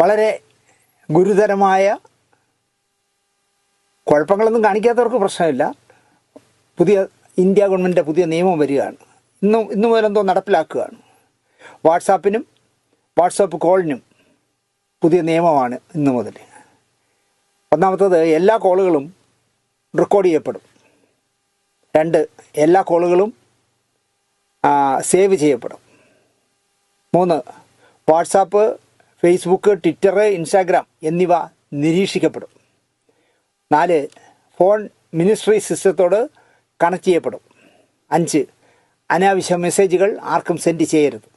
വളരെ ഗുരുതരമായ കുഴപ്പങ്ങളൊന്നും കാണിക്കാത്തവർക്ക് പ്രശ്നമില്ല. ഇന്ത്യ ഗവൺമെൻറ്റിൻ്റെ പുതിയ നിയമം വരികയാണ്. ഇന്നു മുതലെന്തോ നടപ്പിലാക്കുകയാണ്. വാട്സാപ്പിനും വാട്സാപ്പ് കോളിനും പുതിയ നിയമമാണ് ഇന്നു മുതൽ. ഒന്നാമത്തത്, എല്ലാ കോളുകളും റെക്കോർഡ് ചെയ്യപ്പെടും. 2, എല്ലാ കോളുകളും സേവ് ചെയ്യപ്പെടും. 3, വാട്സാപ്പ്, ഫേസ്ബുക്ക്, ട്വിറ്റർ, ഇൻസ്റ്റാഗ്രാം എന്നിവ നിരീക്ഷിക്കപ്പെടും. 4, ഫോൺ മിനിസ്ട്രി സിസ്റ്റത്തോട് കണക്ട് ചെയ്യപ്പെടും. 5, അനാവശ്യ മെസ്സേജുകൾ ആർക്കും സെൻഡ് ചെയ്യരുത്.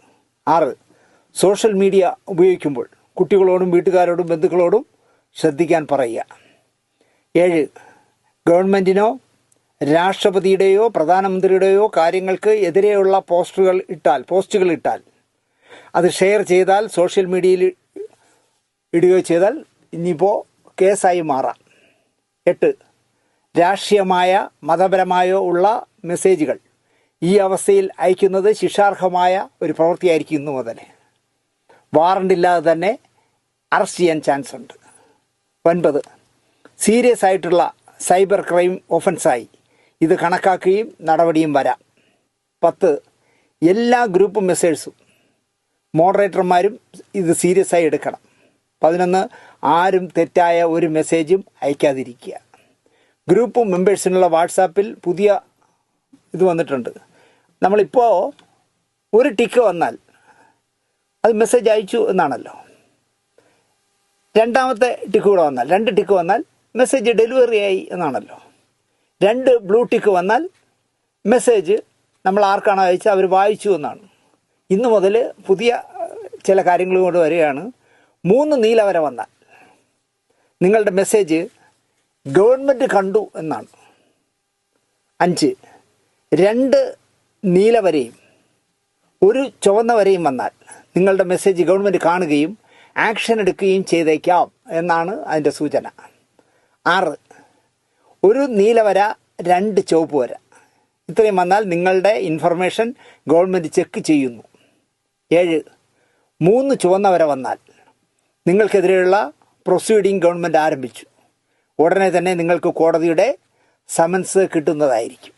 6, സോഷ്യൽ മീഡിയ ഉപയോഗിക്കുമ്പോൾ കുട്ടികളോടും വീട്ടുകാരോടും ബന്ധുക്കളോടും ശ്രദ്ധിക്കാൻ പറയുക. 7, ഗവൺമെൻറ്റിനോ രാഷ്ട്രപതിയുടെയോ പ്രധാനമന്ത്രിയുടെയോ കാര്യങ്ങൾക്ക് എതിരെയുള്ള പോസ്റ്റുകൾ ഇട്ടാൽ അത് ഷെയർ ചെയ്താൽ, സോഷ്യൽ മീഡിയയിൽ ഇടുകയോ ചെയ്താൽ ഇനിയിപ്പോൾ കേസായി മാറാം. 8, രാഷ്ട്രീയമായ മതപരമായോ ഉള്ള മെസ്സേജുകൾ ഈ അവസ്ഥയിൽ അയക്കുന്നത് ശിക്ഷാർഹമായ ഒരു പ്രവൃത്തിയായിരിക്കും ഇന്നു മുതൽ. വാറണ്ടില്ലാതെ തന്നെ അറസ്റ്റ് ചെയ്യാൻ ചാൻസ് ഉണ്ട്. 9, സീരിയസ് ആയിട്ടുള്ള സൈബർ ക്രൈം ഒഫൻസായി ഇത് കണക്കാക്കുകയും നടപടിയും വരാം. 10, എല്ലാ ഗ്രൂപ്പ് മെസ്സേഴ്സും മോഡറേറ്റർമാരും ഇത് സീരിയസ് ആയി എടുക്കണം. 11, ആരും തെറ്റായ ഒരു മെസ്സേജും അയക്കാതിരിക്കുക. ഗ്രൂപ്പ് മെമ്പേഴ്സിനുള്ള വാട്സാപ്പിൽ പുതിയ ഇത് വന്നിട്ടുണ്ട്. നമ്മളിപ്പോൾ ഒരു ടിക്ക് വന്നാൽ അത് മെസ്സേജ് അയച്ചു എന്നാണല്ലോ. രണ്ടാമത്തെ ടിക്ക് കൂടെ വന്നാൽ, 2 ടിക്ക് വന്നാൽ മെസ്സേജ് ഡെലിവറി ആയി എന്നാണല്ലോ. 2 ബ്ലൂ ടിക്ക് വന്നാൽ മെസ്സേജ് നമ്മൾ ആർക്കാണോ അയച്ചത് അവർ വായിച്ചു എന്നാണ്. ഇന്നു മുതൽ പുതിയ ചില കാര്യങ്ങൾ കൊണ്ട് വരികയാണ്. 3 നീല വര വന്നാൽ നിങ്ങളുടെ മെസ്സേജ് ഗവൺമെൻറ് കണ്ടു എന്നാണ്. 5, 2 നീല വരയും 1 ചുവന്ന വരയും വന്നാൽ നിങ്ങളുടെ മെസ്സേജ് ഗവൺമെൻറ് കാണുകയും ആക്ഷൻ എടുക്കുകയും ചെയ്തേക്കാം എന്നാണ് അതിൻ്റെ സൂചന. 6, 1 നീല വര 2 ചുവപ്പ് വര ഇത്രയും വന്നാൽ നിങ്ങളുടെ ഇൻഫർമേഷൻ ഗവൺമെൻറ് ചെക്ക് ചെയ്യുന്നു. 7, 3 ചുവന്ന വര വന്നാൽ നിങ്ങൾക്കെതിരെയുള്ള പ്രൊസീഡിംഗ് ഗവൺമെൻറ് ആരംഭിച്ചു. ഉടനെ തന്നെ നിങ്ങൾക്ക് കോടതിയുടെ സമൻസ് കിട്ടുന്നതായിരിക്കും.